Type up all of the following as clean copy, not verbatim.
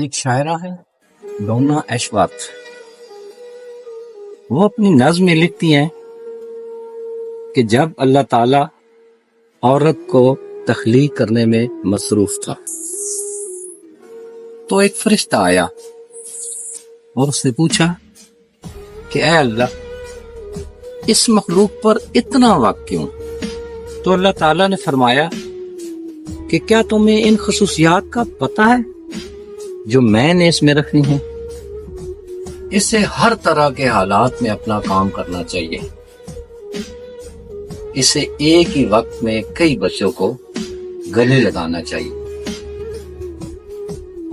ایک شاعرہ ہے ڈونا ایشورتھ، وہ اپنی نظم میں لکھتی ہیں کہ جب اللہ تعالی عورت کو تخلیق کرنے میں مصروف تھا تو ایک فرشتہ آیا اور اس نے پوچھا کہ اے اللہ، اس مخلوق پر اتنا وقت کیوں؟ تو اللہ تعالیٰ نے فرمایا کہ کیا تمہیں ان خصوصیات کا پتہ ہے جو میں نے اس میں رکھنی ہیں؟ اسے ہر طرح کے حالات میں اپنا کام کرنا چاہیے، اسے ایک ہی وقت میں کئی بچوں کو گلے لگانا چاہیے،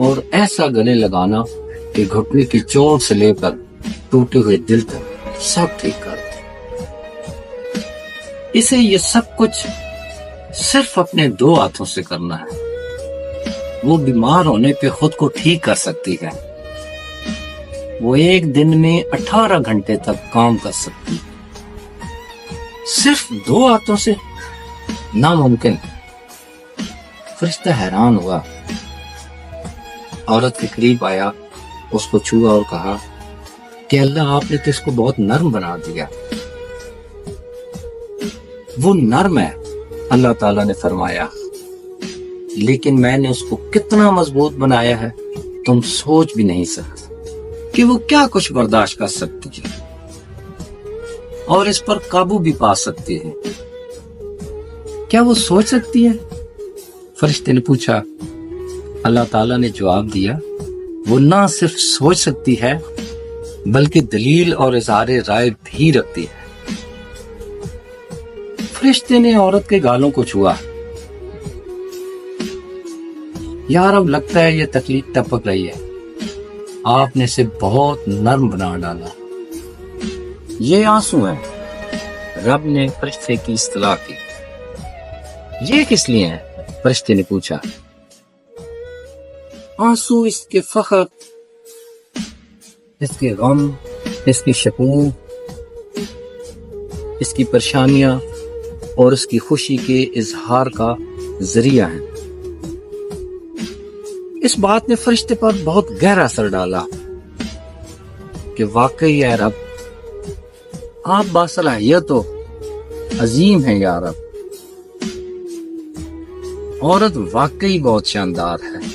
اور ایسا گلے لگانا کہ گھٹنے کی چوٹ سے لے کر ٹوٹے ہوئے دل تک سب ٹھیک کر دے۔ اسے یہ سب کچھ صرف اپنے 2 ہاتھوں سے کرنا ہے۔ وہ بیمار ہونے پہ خود کو ٹھیک کر سکتی ہے، وہ ایک دن میں 18 گھنٹے تک کام کر سکتی ہے، صرف 2 ہاتھوں سے؟ ناممکن۔ فرشتہ حیران ہوا، عورت کے قریب آیا، اس کو چھوا اور کہا کہ اللہ، آپ نے تو اس کو بہت نرم بنا دیا۔ وہ نرم ہے، اللہ تعالیٰ نے فرمایا، لیکن میں نے اس کو کتنا مضبوط بنایا ہے تم سوچ بھی نہیں سکتے کہ وہ کیا کچھ برداشت کر سکتی ہے اور اس پر قابو بھی پا سکتی ہے۔ کیا وہ سوچ سکتی ہے؟ فرشتے نے پوچھا۔ اللہ تعالیٰ نے جواب دیا، وہ نہ صرف سوچ سکتی ہے بلکہ دلیل اور اظہار رائے بھی رکھتی ہے۔ فرشتے نے عورت کے گالوں کو چھوا۔ یار، اب لگتا ہے یہ تکلیف ٹپک رہی ہے، آپ نے اسے بہت نرم بنا ڈالا۔ یہ آنسو ہیں، رب نے فرشتے کی اصطلاح کی۔ یہ کس لیے ہیں؟ فرشتے نے پوچھا۔ آنسو اس کے فخر، اس کے غم، اس کی شکوہ، اس کی پریشانیاں اور اس کی خوشی کے اظہار کا ذریعہ ہیں۔ اس بات نے فرشتے پر بہت گہرا اثر ڈالا کہ واقعی اے رب، آپ باصلاحیت ہو، عظیم ہیں یا رب۔ عورت واقعی بہت شاندار ہے۔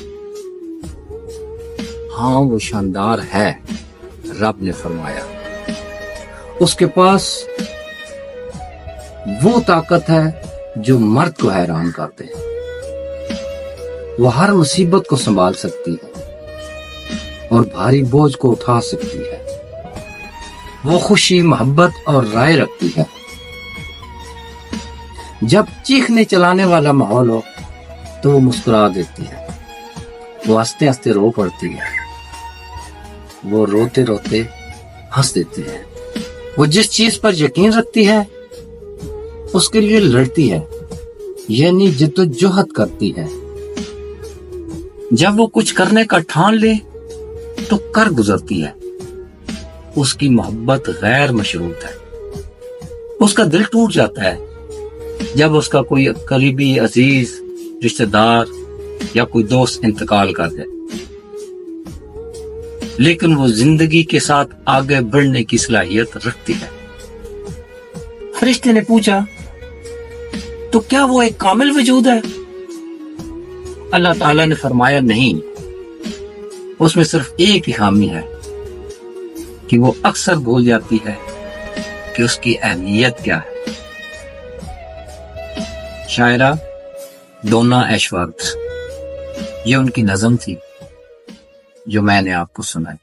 ہاں، وہ شاندار ہے، رب نے فرمایا۔ اس کے پاس وہ طاقت ہے جو مرد کو حیران کر دے۔ وہ ہر مصیبت کو سنبھال سکتی ہے اور بھاری بوجھ کو اٹھا سکتی ہے۔ وہ خوشی، محبت اور رائے رکھتی ہے۔ جب چیخنے چلانے والا ماحول ہو تو وہ مسکرا دیتی ہے، وہ ہنستے ہنستے رو پڑتی ہے، وہ روتے روتے ہنس دیتی ہے۔ وہ جس چیز پر یقین رکھتی ہے اس کے لیے لڑتی ہے، یعنی جدوجہد کرتی ہے۔ جب وہ کچھ کرنے کا ٹھان لے تو کر گزرتی ہے۔ اس کی محبت غیر مشروط ہے۔ اس کا دل ٹوٹ جاتا ہے جب اس کا کوئی قریبی عزیز، رشتہ دار یا کوئی دوست انتقال کر دے، لیکن وہ زندگی کے ساتھ آگے بڑھنے کی صلاحیت رکھتی ہے۔ فرشتے نے پوچھا، تو کیا وہ ایک کامل وجود ہے؟ اللہ تعالیٰ نے فرمایا، نہیں، اس میں صرف ایک ہی خامی ہے کہ وہ اکثر بھول جاتی ہے کہ اس کی اہمیت کیا ہے۔ شاعرہ ڈونا ایشورتھ، یہ ان کی نظم تھی جو میں نے آپ کو سنائی۔